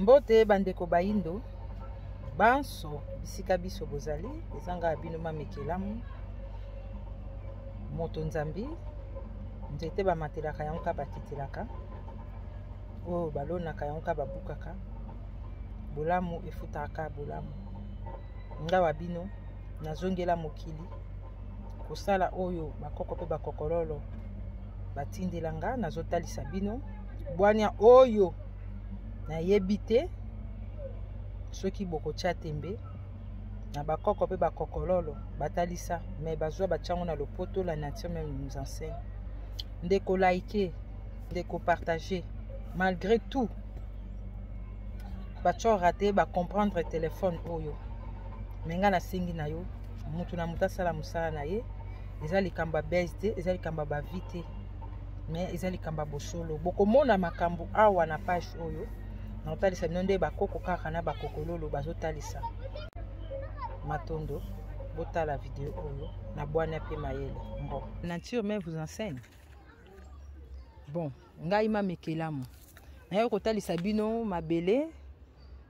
Mbote bandeko bayindo banso bisika biso bozali ezanga bino mamekelamu moto nzambi nzete bamatelaka yango ka bakitelaka oyo balonaka yango ka babukaka bolamu efutaka bolamu ngawa bino nazongela mokili kosala oyo bakoko pe bakokololo batindelanga nazotalisa bino bwania oyo nayebi te soki bokotia tembe na bakoko pe bakokololo batalisa mais bazwa bachango na lopoto la nature même nous enseigne ndeko liker ndeko partager malgré tout bacho raté ba comprendre téléphone oyo menga na sengi na yo mutu na mutasala musala na ye ezali kamba BSD ezali kamba ba vite mais ezali kamba bosolo bokomona makambo awa na page oyo na utalisa nonde bakoko kaka na bakokololo bazotalisa matondo botala vidéo oyo na bwana pe mayele bon nature mais vous enseigne bon ngai mamekelamu nayo kotalisa bino mabele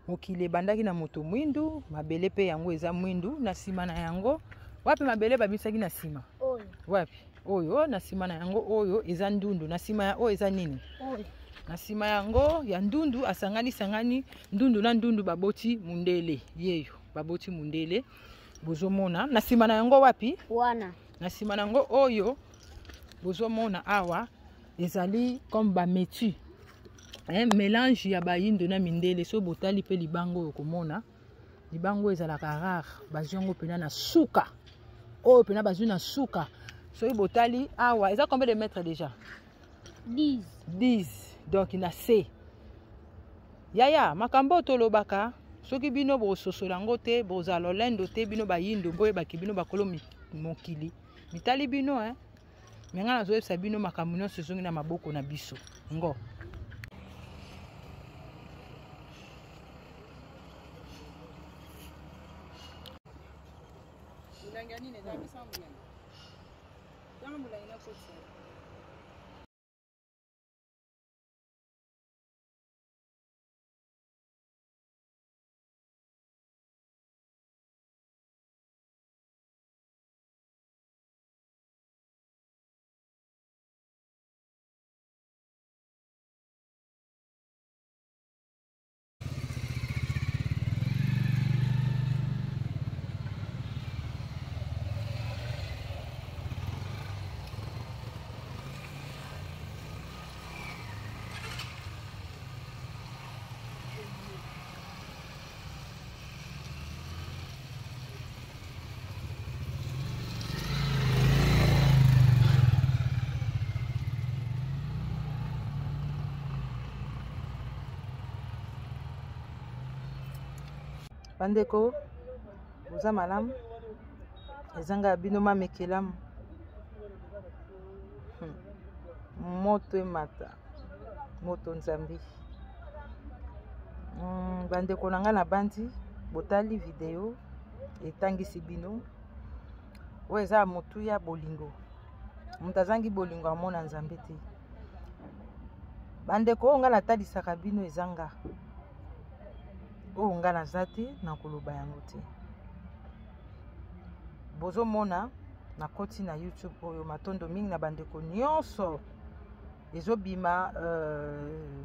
mokili bandaki na moto mwindu mabele pe yango eza mwindu na sima na yango wapi mabele babisaki na sima oyo wapi oyo na sima na yango oyo eza ndundu na sima ya oyo eza nini oyo na sima yango ya ndundu asangani ndundu na ndundu baboti mundele yeyo baboti mundele bozomona na sima na yango wapi wana na sima na yango oyo bozomona awa ezali comme ba metu mélange ya bayindo na mindele so botali pe libango oyo komona libango ezalaka rare bazongo pena na suka oyo pena bazwi na suka so botali awa eza combien de mètres déjà 10 donc na C yaya makambo tolobaka soki bino bososola ngo te bozalo lendo te bino bayindo boye baki bino bakolo mokili mitali bino menga nazoyebisa bino makambo nyonso ezongi na maboko na biso ngo bandeko uza malamu ezanga bino mamekelamu moto emata moto nzambi bandeko na nga na bandi botali video etangisi bino oyo eza motu ya bolingo moto azangi bolingo amona nzambe te bandeko oyo nga natalisaka bino ezanga oyo nga naza te na koloba yango te bozomona na koti na YouTube oyo matondo mingi na bandeko nyonso ezobima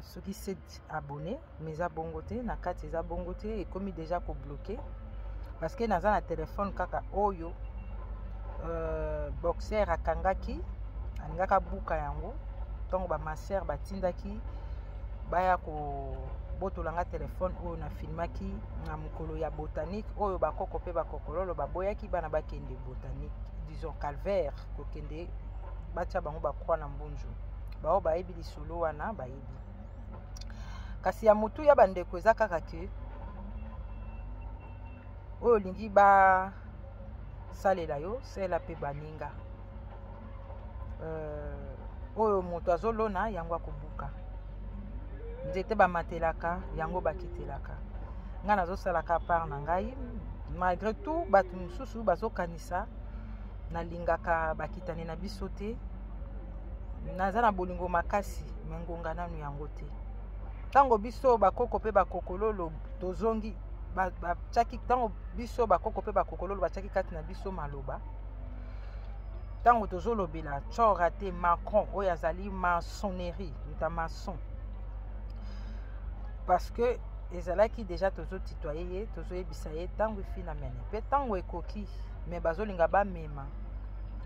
soki 7 abonné mais eza bongo te na kati eza bongo te ekomi déjà kobloqué parce que naza na telefone kaka oyo boxer akangaki alingaka buka yango ntongo bamaser batindaki baya ko botolanga telefone oyo na filmaki na mokolo ya botanique oyo bakoko pe bakokololo baboyaki bana bakende botanique disons calvaire kokende batia bango bakroa na mbunju bao bayebi lisolo wana bayebi kasi ya motu ya bandeko eza kaka ke oyo olingi basalela yo sela pe baninga oyo moto azolona yango akobuka nzete bamatelaka yango bakitelaka nga nazosalaka part na ngai malgré tout bato mosusu bazokanisa nalingaka bakitani na biso te naza na bolingo makasi me ngonga nanu yango te Tango biso bakoko pe bakokololo tozongi bachaki tango biso bakoko pe bakokololo bachaki kati na biso maloba. Tango tozolobela Thiora te Macron oyo azali maçonnerie, muta maçon. Parce que ezalaki déjà tozotitoye ye, tozoyebisa ye tango efina mene. Pe tango ekoki, mais bazolinga bamema,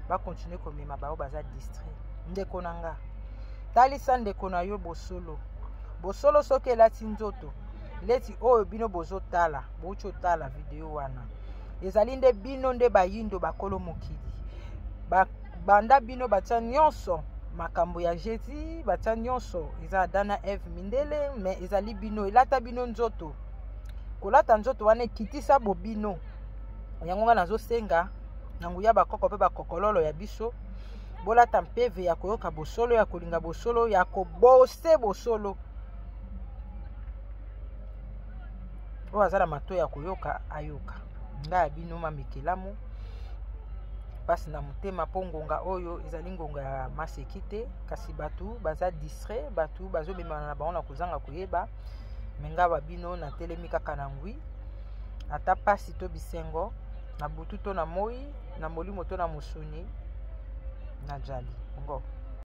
bakontinue komema bao baza distrait. Ndeko nanga. Talisa ndeko na yo bosolo. Bosolo soki elati nzoto. Leti oyo bino bozotala, bouti otala video wana. Ezali nde bino nde bayindo bakolo mokili. Banda bino batia nyonso makambo ya Jésus, batia nyonso eza Adana Eve mindele, mais ezali bino elata bino nzoto. Kolata nzoto wana kitisa bo bino. Yango nga nazosenga nanguya bakoko pe bakokololo ya biso. Bolata mpeve ya koyoka bosolo, ya kolinga bosolo, ya kobose bosolo. Oyo azala mato ya koyoka ayoka. Nga bino mamekelamu. Pasi na mutema po ngonga oyo ezali ngonga ya maseki te, kasi batu baza distrait, batu bazobemana na bango na kozanga koyeba. Menga babino na telemi kaka na ngwi. Ata pasi to bisengo, na butu to na moi, na molimo to na musuni, na jali. Ngo.